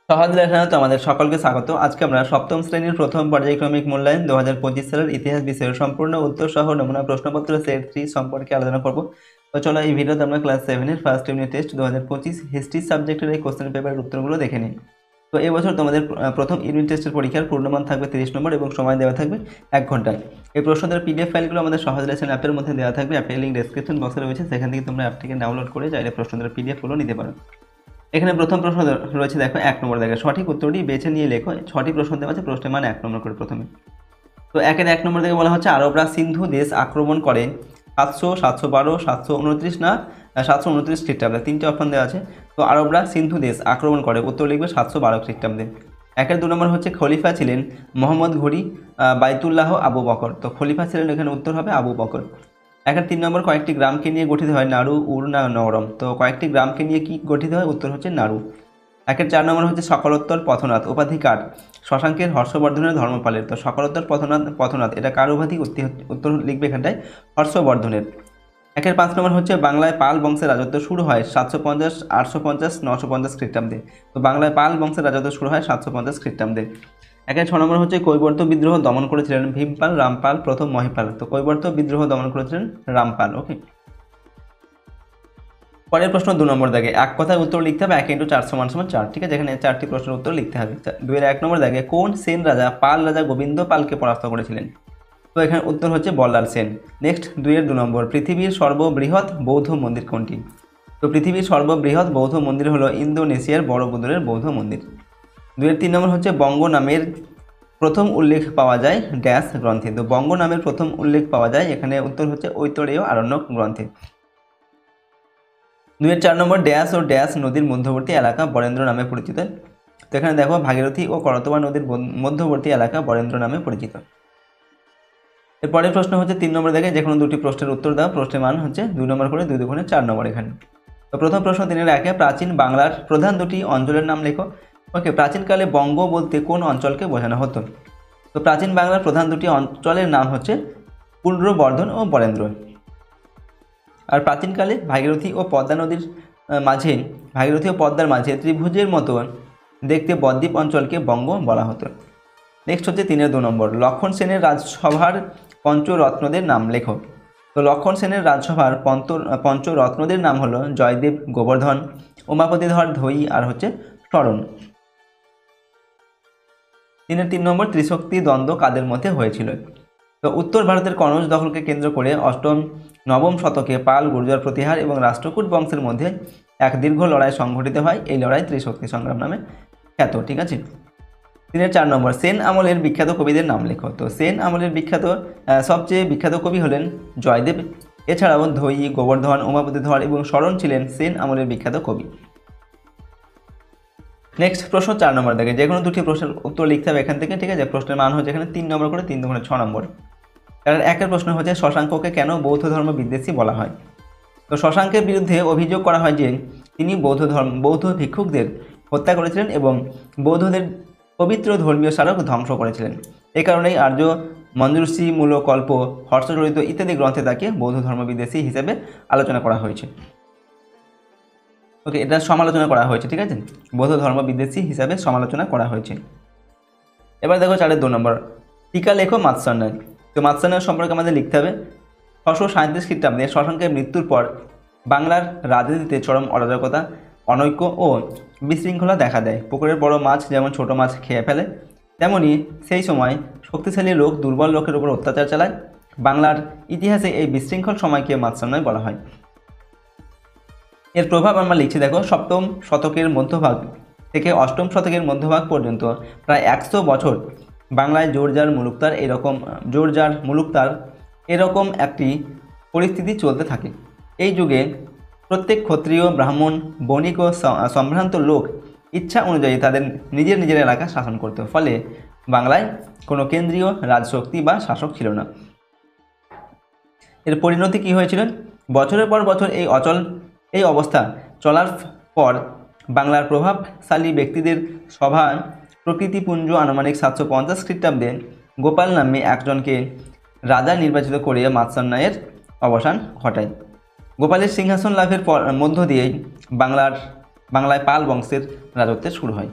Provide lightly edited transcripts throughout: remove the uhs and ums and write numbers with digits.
সহজ লেখায় তোমাদের সকলকে স্বাগত। আজকে আমরা সপ্তম শ্রেণীর প্রথম পর্যায়ক্রমিক মূল্যায়ন 2025 সালের ইতিহাস বিষয়ের সম্পূর্ণ উত্তর সহ নমুনা প্রশ্নপত্র সেট 3 সম্পর্কে আলোচনা করব। তো চলো এই ভিডিওতে আমরা ক্লাস 7 এর ফার্স্ট ইউনিট টেস্ট 2025 হিস্ট্রি সাবজেক্টের এই কোশ্চেন পেপারের উত্তরগুলো দেখে নিই। তো এই বছর তোমাদের প্রথম ইউনিট টেস্টের পরীক্ষার পূর্ণমান থাকবে 30 নম্বর এবং সময় দেওয়া থাকবে 1 ঘন্টায়। এই প্রশ্নদের পিডিএফ ফাইলগুলো আমাদের সহজ লেসন অ্যাপের মধ্যে দেওয়া থাকবে। অ্যাপের লিঙ্ক ডেসক্রিপশন বক্সে রয়েছে, সেখান থেকে তোমরা অ্যাপটিকে ডাউনলোড করে চাইলে প্রশ্নদের পিডিএফগুলো নিতে পারো। এখানে প্রথম প্রশ্ন রয়েছে, দেখো 1 নম্বর দেখো সঠিক উত্তরটি বেছে নিয়ে লেখো। 6টি প্রশ্ন দেওয়া আছে, প্রশ্নের মান 1 নম্বর করে প্রথমে। তো 1 নম্বর থেকে বলা হচ্ছে আরবরা সিন্ধু দেশ আক্রমণ করে 700, 712, 729 না 729 খ্রিস্টাব্দে। 3টে অপশন দেওয়া আছে। তো আরবরা সিন্ধু দেশ আক্রমণ করে, উত্তর লিখবে 712 খ্রিস্টাব্দে। 2 নম্বর হচ্ছে খলিফা ছিলেন মোহাম্মদ ঘুরি, বাইতুল্লাহ, আবু বকর। তো খলিফা ছিলেন, এখানে উত্তর হবে আবু বকর। 3 নম্বর কয়েকটি গ্রামকে নিয়ে গঠিত হয় নাড়ু, উর না নরম। তো কয়েকটি গ্রামকে নিয়ে কি গঠিত হয়, উত্তর হচ্ছে নাড়ু। 4 নম্বর হচ্ছে সকলোত্তর পথনাথ উপাধিকার শশাঙ্কের, হর্ষবর্ধনের, ধর্মপালের। তো সকলোত্তর পথনাথ এটা কার উপাধি, উত্তর লিখবে এখানটায় হর্ষবর্ধনের। 5 নম্বর হচ্ছে বাংলায় পাল বংশের রাজত্ব শুরু হয় 750, 850, 950 খ্রিস্টাব্দে। তো বাংলায় পাল বংশের রাজত্ব শুরু হয় 750 খ্রিস্টাব্দে। 6 নম্বর হচ্ছে কৈবর্ত বিদ্রোহ দমন করেছিলেন ভীমপাল, রামপাল, প্রথম মহিপাল। তো কৈবর্ত বিদ্রোহ দমন করেছিলেন রামপাল। ওকে, পরের প্রশ্ন 2 নম্বর দাগে এক কথায় উত্তর লিখতে হবে। 1 × 4 = 4। ঠিক আছে, এখানে 4টি প্রশ্নের উত্তর লিখতে হবে। 2-1 নম্বর দাগে কোন সেন রাজা পাল রাজা গোবিন্দ পালকে পরাস্ত করেছিলেন? তো এখানে উত্তর হচ্ছে বল্লাল সেন। নেক্সট 2 নম্বর পৃথিবীর সর্ববৃহৎ বৌদ্ধ মন্দির কোনটি? তো পৃথিবীর সর্ববৃহৎ বৌদ্ধ মন্দির হলো ইন্দোনেশিয়ার বড়বুদুরের বৌদ্ধ মন্দির। 3 নম্বর হচ্ছে বঙ্গ নামের প্রথম উল্লেখ পাওয়া যায় ড্যাশ গ্রন্থে। তো বঙ্গ নামের প্রথম উল্লেখ পাওয়া যায়, এখানে উত্তর হচ্ছে ঐতরেয় আরণ্যক গ্রন্থে। 4 নম্বর ড্যাশ ও ড্যাশ নদীর মধ্যবর্তী এলাকা বরেন্দ্র নামে পরিচিত। তো এখানে দেখো ভাগীরথী ও করতোয়া নদীর মধ্যবর্তী এলাকা বরেন্দ্র নামে পরিচিত। এরপরের প্রশ্ন হচ্ছে 3 নম্বর দেখে যে কোনো 2টি প্রশ্নের উত্তর দাও। প্রশ্নের মান হচ্ছে 2 নম্বর করে, 2 2 4 নম্বর এখানে। তো প্রথম প্রশ্ন 3-1 প্রাচীন বাংলার প্রধান 2টি অঞ্চলের নাম লেখো। ওকে, প্রাচীনকালে বঙ্গ বলতে কোন অঞ্চলকে বোঝানো হতো? তো প্রাচীন বাংলার প্রধান 2টি অঞ্চলের নাম হচ্ছে পুন্ড্রবর্ধন ও বরেন্দ্র। আর প্রাচীনকালে ভাগীরথী ও পদ্মার মাঝে ত্রিভুজের মতো দেখতে বদ্বীপ অঞ্চলকে বঙ্গ বলা হতো। নেক্সট হচ্ছে 3-2 নম্বর লক্ষণ সেনের রাজসভার পঞ্চরত্নদের নাম লেখো। তো লক্ষণ সেনের রাজসভার পঞ্চরত্নদের নাম হলো জয়দেব, গোবর্ধন, উমাপতিধর, ধৈ আর হচ্ছে শরণ। 3 নম্বর ত্রিশক্তি দ্বন্দ্ব কাদের মধ্যে হয়েছিল? তো উত্তর ভারতের কনৌজ দখলকে কেন্দ্র করে 8ম, 9ম শতকে পাল, গুর্জর প্রতিহার এবং রাষ্ট্রকূট বংশের মধ্যে এক দীর্ঘ লড়াই সংঘটিত হয়। এই লড়াই ত্রিশক্তি সংগ্রাম নামে খ্যাত। ঠিক আছে। 4 নম্বর সেন আমলের বিখ্যাত কবিদের নাম লেখো। তো সেন আমলের সবচেয়ে বিখ্যাত কবি হলেন জয়দেব। এছাড়াও ধৈ, গোবর্ধন, উমাপতিধর এবং শরণ ছিলেন সেন আমলের বিখ্যাত কবি। নেক্সট প্রশ্ন 4 নম্বর দেখে যে কোনো 2টি প্রশ্নের উত্তর লিখতে হবে এখান থেকে। ঠিক আছে, প্রশ্নের মান হচ্ছে এখানে 3 নম্বর করে, 3 2 6 নম্বর। কারণ 1 প্রশ্ন হচ্ছে শশাঙ্ককে কেন বৌদ্ধ ধর্ম বিদ্বেষী বলা হয়? তো শশাঙ্কের বিরুদ্ধে অভিযোগ করা হয় যে তিনি বৌদ্ধ ভিক্ষুকদের হত্যা করেছিলেন এবং বৌদ্ধদের পবিত্র ধর্মীয় স্মারক ধ্বংস করেছিলেন। এই কারণেই আর্য মঞ্জুষী, মূলকল্প, হর্ষচরিত ইত্যাদি গ্রন্থে তাকে বৌদ্ধ ধর্ম বিদ্বেষী হিসেবে আলোচনা করা হয়েছে। ওকে, এটা সমালোচনা করা হয়েছে। ঠিক আছে, বৌদ্ধ ধর্ম বিদ্বেষী হিসাবে সমালোচনা করা হয়েছে। এবার দেখো 4-2 নম্বর টিকা লেখো মাৎস্যন্যায়। তো মাৎস্যন্যায় সম্পর্কে আমাদের লিখতে হবে 637 খ্রিস্টাব্দে শশাঙ্কের মৃত্যুর পর বাংলার রাজনীতিতে চরম অরাজকতা, অনৈক্য ও বিশৃঙ্খলা দেখা দেয়। পুকুরের বড় মাছ যেমন ছোট মাছ খেয়ে ফেলে, তেমনি সেই সময় শক্তিশালী লোক দুর্বল লোকের উপর অত্যাচার চালায়। বাংলার ইতিহাসে এই বিশৃঙ্খল সময়কে মাৎস্যন্যায় বলা হয়। এর প্রভাব আমরা লিখছি, দেখো 7ম শতকের মধ্যভাগ থেকে 8ম শতকের মধ্যভাগ পর্যন্ত প্রায় 100 বছর বাংলায় জোরজার মুলুকতার এরকম একটি পরিস্থিতি চলতে থাকে। এই যুগে প্রত্যেক ক্ষত্রিয়, ব্রাহ্মণ, বণিক ও সম্ভ্রান্ত লোক ইচ্ছা অনুযায়ী তাদের নিজের এলাকা শাসন করত। ফলে বাংলায় কোনো কেন্দ্রীয় রাজশক্তি বা শাসক ছিল না। এর পরিণতি কী হয়েছিল? বছরের পর বছর এই অবস্থা চলার পর বাংলার প্রভাবশালী ব্যক্তিদের সভায় প্রকৃতিপুঞ্জ আনুমানিক 750 খ্রিস্টাব্দে গোপাল নামে একজনকে রাজা নির্বাচিত করে মাৎস্যন্যায়ের অবসান ঘটায়। গোপালের সিংহাসন লাভের মধ্য দিয়েই বাংলায় পাল বংশের রাজত্বের শুরু হয়।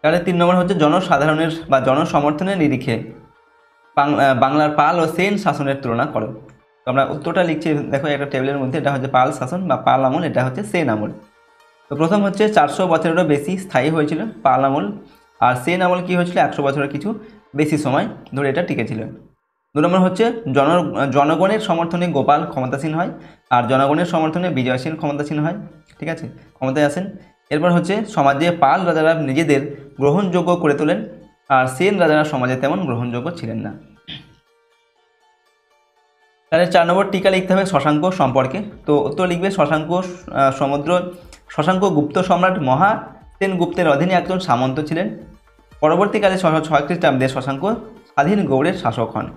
তাহলে 3 নম্বর হচ্ছে জনসাধারণের বা জনসমর্থনের নিরিখে বাংলার পাল ও সেন শাসনের তুলনা করো। তো আমরা উত্তরটা লিখছি, দেখো একটা টেবিলের মধ্যে, এটা হচ্ছে পাল শাসন বা পাল আমল, এটা হচ্ছে সেন আমল। তো প্রথম হচ্ছে 400 বছরেরও বেশি স্থায়ী হয়েছিল পাল আমল, আর সেন আমল কি হয়েছিল 100 বছরের কিছু বেশি সময় ধরে এটা টিকেছিল। 2 নম্বর হচ্ছে জনগণের সমর্থনে গোপাল ক্ষমতাসীন হয়, আর জনগণের সমর্থনে বিজয় সেন ক্ষমতাসীন হয়, ঠিক আছে, ক্ষমতায় আসেন। এরপর হচ্ছে সমাজে পাল রাজারা নিজেদের গ্রহণযোগ্য করে তোলেন, আর সেন রাজারা সমাজে তেমন গ্রহণযোগ্য ছিলেন না। তাহলে 4 নম্বর টিকা লিখতে হবে শশাঙ্ক সম্পর্কে। তো উত্তর লিখবে শশাঙ্ক গুপ্ত সম্রাট মহা সেনগুপ্তের অধীনে একজন সামন্ত ছিলেন। পরবর্তীকালে 606 খ্রিস্টাব্দে শশাঙ্ক স্বাধীন গৌড়ের শাসক হন।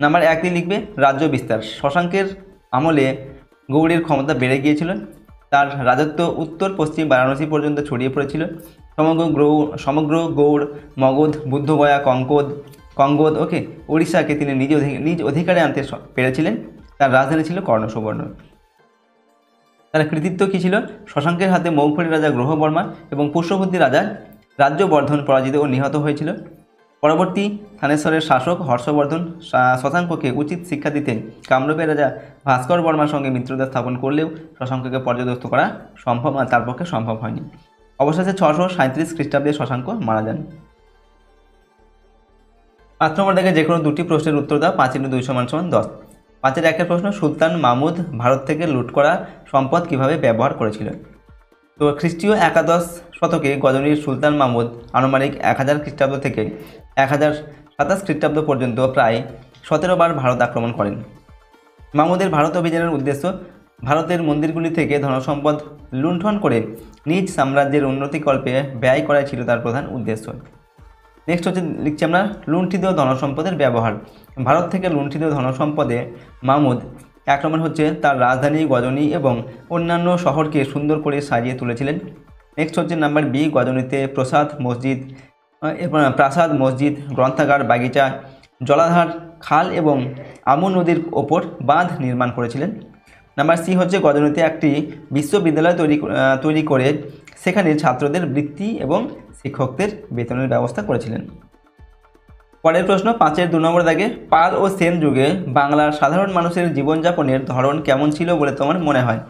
নাম্বার 1 লিখবে রাজ্য বিস্তার। শশাঙ্কের আমলে গৌড়ের ক্ষমতা বেড়ে গিয়েছিল, তার রাজত্ব উত্তর পশ্চিম বারাণসী পর্যন্ত ছড়িয়ে পড়েছিল। সমগ্র গৌড়, মগধ, বুদ্ধগয়া, কঙ্গোদ উড়িষ্যাকে তিনি নিজ অধিকারে আনতে পেরেছিলেন। তার রাজধানী ছিল কর্ণসুবর্ণ। তার কৃতিত্ব কী ছিল? শশাঙ্কের হাতে মৌখরী রাজা গ্রহবর্মা এবং পুষ্যবুদ্ধি রাজা রাজ্যবর্ধন পরাজিত ও নিহত হয়েছিল। পরবর্তী থানেশ্বরের শাসক হর্ষবর্ধন শশাঙ্ককে উচিত শিক্ষা দিতে কামরূপের রাজা ভাস্কর বর্মার সঙ্গে মিত্রতা স্থাপন করলেও শশাঙ্ককে পর্যদস্ত করা তার পক্ষে সম্ভব হয়নি। অবশেষে 637 খ্রিস্টাব্দে শশাঙ্ক মারা যান। 5 নম্বর থেকে যে কোনো দুটি প্রশ্নের উত্তর দাও। 5 × 2 = 10। 5-এর 1 প্রশ্ন, সুলতান মাহমুদ ভারত থেকে লুট করা সম্পদ কিভাবে ব্যবহার করেছিল? তো খ্রিস্টীয় 11 শতকে গজনীর সুলতান মাহমুদ আনুমানিক 1000 খ্রিস্টাব্দ থেকে 1027 খ্রিস্টাব্দ পর্যন্ত প্রায় 17 বার ভারত আক্রমণ করেন। মাহমুদের ভারত অভিযানের উদ্দেশ্য ভারতের মন্দিরগুলি থেকে ধনসম্পদ লুণ্ঠন করে নিজ সাম্রাজ্যের উন্নতিকল্পে ব্যয় করাই ছিল তার প্রধান উদ্দেশ্য। নেক্সট হচ্ছে লিখছি আমরা লুণ্ঠিত ধনসম্পদের ব্যবহার। ভারত থেকে লুণ্ঠিত ধনসম্পদে মাহমুদ 1 নম্বর হচ্ছে তার রাজধানী গজনী এবং অন্যান্য শহরকে সুন্দর করে সাজিয়ে তুলেছিলেন। নেক্সট হচ্ছে নাম্বার বি, গজনীতে প্রাসাদ, মসজিদ, গ্রন্থাগার, বাগিচা, জলাধার, খাল এবং আমু নদীর ওপর বাঁধ নির্মাণ করেছিলেন। নাম্বার সি হচ্ছে গজনীতে একটি বিশ্ববিদ্যালয় তৈরি করে সেখানে ছাত্রদের বৃত্তি এবং শিক্ষকদের বেতনের ব্যবস্থা করেছিলেন। পরের প্রশ্ন 5-এর 2 নম্বর দাগে, পাল ও সেন যুগে বাংলার সাধারণ মানুষের জীবনযাপনের ধরন কেমন ছিল বলে তোমার মনে হয়?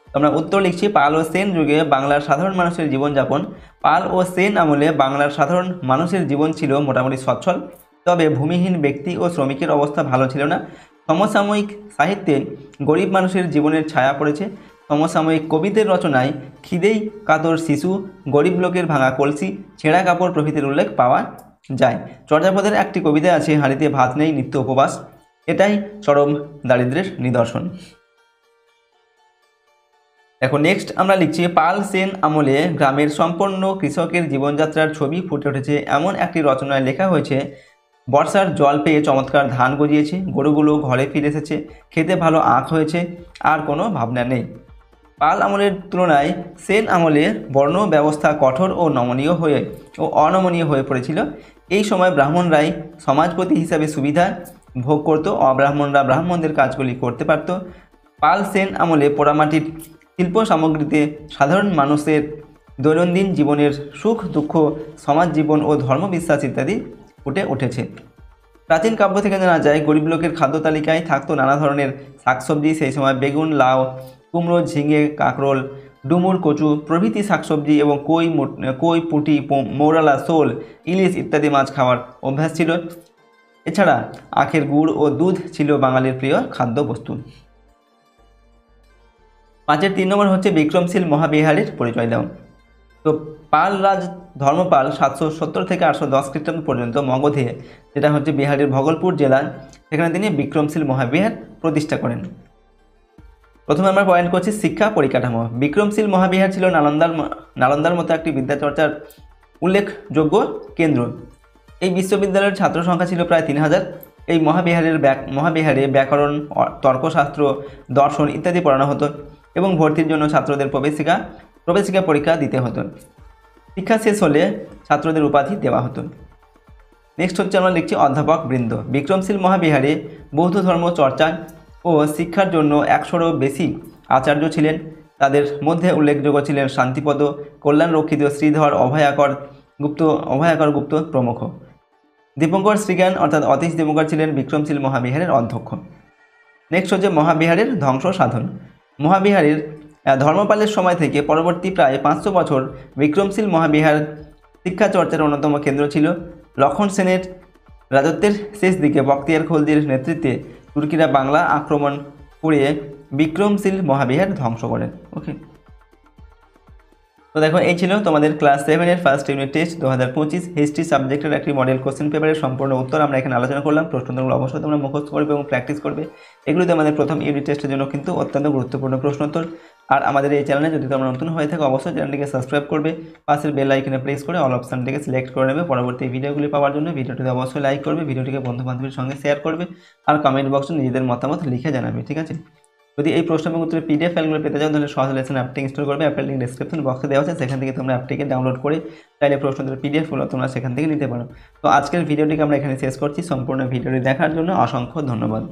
আমরা উত্তর লিখছি, পাল ও সেন যুগে বাংলার সাধারণ মানুষের জীবনযাপন। পাল ও সেন আমলে বাংলার সাধারণ মানুষের জীবন ছিল মোটামুটি সচ্ছল, তবে ভূমিহীন ব্যক্তি ও শ্রমিকের অবস্থা ভালো ছিল না। সমসাময়িক সাহিত্যে গরিব মানুষের জীবনের ছায়া পড়েছে। সমসাময়িক কবিদের রচনায় খিদেই কাতর শিশু, গরিব লোকের ভাঙা কলসি, ছেঁড়া কাপড় প্রভৃতির উল্লেখ পাওয়া যায়। চর্যাপদের একটি কবিতা আছে, হাঁড়িতে ভাত নেই নিত্য উপবাস। এটাই চরম দারিদ্র্যের নিদর্শন। এখন নেক্সট আমরা লিখছি, পাল সেন আমলে গ্রামের সম্পন্ন কৃষকের জীবনযাত্রার ছবি ফুটে উঠেছে এমন একটি রচনায় লেখা হয়েছে, বর্ষার জল পেয়ে চমৎকার ধান গজিয়েছে, গরুগুলো ঘরে ফিরে এসেছে, খেতে ভালো আখ হয়েছে, আর কোনো ভাবনা নেই। পাল আমলের তুলনায় সেন আমলে বর্ণ ব্যবস্থা কঠোর ও অনমনীয় হয়ে পড়েছিল। এই সময় ব্রাহ্মণরাই সমাজপতি হিসাবে সুবিধা ভোগ করত, অব্রাহ্মণরা ব্রাহ্মণদের কাজগুলি করতে পারত। পাল সেন আমলে পোড়ামাটির শিল্প সামগ্রীতে সাধারণ মানুষের দৈনন্দিন জীবনের সুখ দুঃখ, সমাজ জীবন ও ধর্মবিশ্বাস ইত্যাদি ফুটে উঠেছে। প্রাচীন কাব্য থেকে জানা যায়, গরিব লোকের খাদ্য তালিকায় থাকতো নানা ধরনের শাকসবজি। সেই সময় বেগুন, লাউ, কুমড়ো, ঝিঙে, কাঁকরোল, ডুমুর, কচু প্রভৃতি শাকসবজি এবং কই, পুঁটি, মৌরালা, শোল, ইলিশ ইত্যাদি মাছ খাওয়ার অভ্যাস ছিল। এছাড়া আখের গুড় ও দুধ ছিল বাঙালির প্রিয় খাদ্যবস্তু। 5-এর 3 নম্বর হচ্ছে বিক্রমশীল মহাবিহারের পরিচয় দাও। তো পাল রাজ ধর্মপাল 770 থেকে 810 খ্রিস্টাব্দ পর্যন্ত মগধে, যেটা হচ্ছে বিহারের ভগলপুর জেলা, সেখানে তিনি বিক্রমশীল মহাবিহার প্রতিষ্ঠা করেন। প্রথমে আমরা পয়েন্ট করছি শিক্ষা পরিকাঠামো। বিক্রমশীল মহাবিহার ছিল নালন্দার মতো একটি বিদ্যাচর্চার উল্লেখযোগ্য কেন্দ্র। এই বিশ্ববিদ্যালয়ের ছাত্র সংখ্যা ছিল প্রায় 3000। এই মহাবিহারে ব্যাকরণ, তর্কশাস্ত্র, দর্শন ইত্যাদি পড়ানো হতো এবং ভর্তির জন্য ছাত্রদের প্রবেশিকা পরীক্ষা দিতে হতো। শিক্ষা শেষ হলে ছাত্রদের উপাধি দেওয়া হতো। নেক্সট হচ্ছে আমরা লিখছি অধ্যাপক বৃন্দ। বিক্রমশীল মহাবিহারে বৌদ্ধ ধর্ম চর্চা ও শিক্ষার জন্য 100-রও বেশি আচার্য ছিলেন। তাদের মধ্যে উল্লেখযোগ্য ছিলেন শান্তিপদ, কল্যাণরক্ষিত, শ্রীধর, অভয়াকর, গুপ্ত, অভয়াকর গুপ্ত প্রমুখ। দীপঙ্কর শ্রীজ্ঞান অর্থাৎ অতীশ দীপঙ্কর ছিলেন বিক্রমশীল মহাবিহারের অধ্যক্ষ। নেক্সট হচ্ছে মহাবিহারের ধ্বংস সাধন। মহাবিহারের ধর্মপালের সময় থেকে পরবর্তী প্রায় 500 বছর বিক্রমশীল মহাবিহার শিক্ষা চর্চার অন্যতম কেন্দ্র ছিল। লক্ষণ সেনের রাজত্বের শেষ দিকে বখতিয়ার খলজির নেতৃত্বে তুর্কিরা বাংলা আক্রমণ করে বিক্রমশীল মহাবিহার ধ্বংস করেন। ওকে, তো দেখো এই ছিল তোমাদের ক্লাস 7-এর ফার্স্ট ইউনিট টেস্ট 2025 হিস্ট্রি সাবজেক্টের একটি মডেল কোশ্চেন পেপারের সম্পূর্ণ উত্তর আমরা এখানে আলোচনা করলাম। প্রশ্নোত্তরগুলো অবশ্যই তোমরা মুখস্থ করবে এবং প্র্যাকটিস করবে। এগুলো আমাদের প্রথম ইউনিট টেস্টের জন্য কিন্তু অত্যন্ত গুরুত্বপূর্ণ প্রশ্নোত্তর। আর আমাদের এই চ্যানেলে যদি তোমরা নতুন হয়ে থাকো অবশ্যই চ্যানেলটিকে সাবস্ক্রাইব করবে, পাশের বেল আইকনে প্রেস করে অল অপশনটিকে সিলেক্ট করে নেবে পরবর্তী ভিডিওগুলি পাওয়ার জন্য। ভিডিওটিতে অবশ্যই লাইক করবে, ভিডিওটিকে বন্ধু বান্ধবের সঙ্গে শেয়ার করবে আর কমেন্ট বক্সে নিজেদের মতামত লিখে জানাবে, ঠিক আছে। যদি এই প্রশ্ন এবং উত্তরের পিডিএফ ফাইলগুলো পেতে চাও তাহলে সহজ লেসন অ্যাপটি ইনস্টল করবে। অ্যাপের লিঙ্ক ডেসক্রিপশন বক্সে দেওয়া আছে, সেখান থেকে তোমরা অ্যাপটিকে ডাউনলোড করে চাইলে প্রশ্নোত্তরের পিডিএফগুলো তোমরা সেখান থেকে নিতে পারো। তো আজকের ভিডিওটিকে আমরা এখানে শেষ করছি। সম্পূর্ণ ভিডিওটি দেখার জন্য অসংখ্য ধন্যবাদ।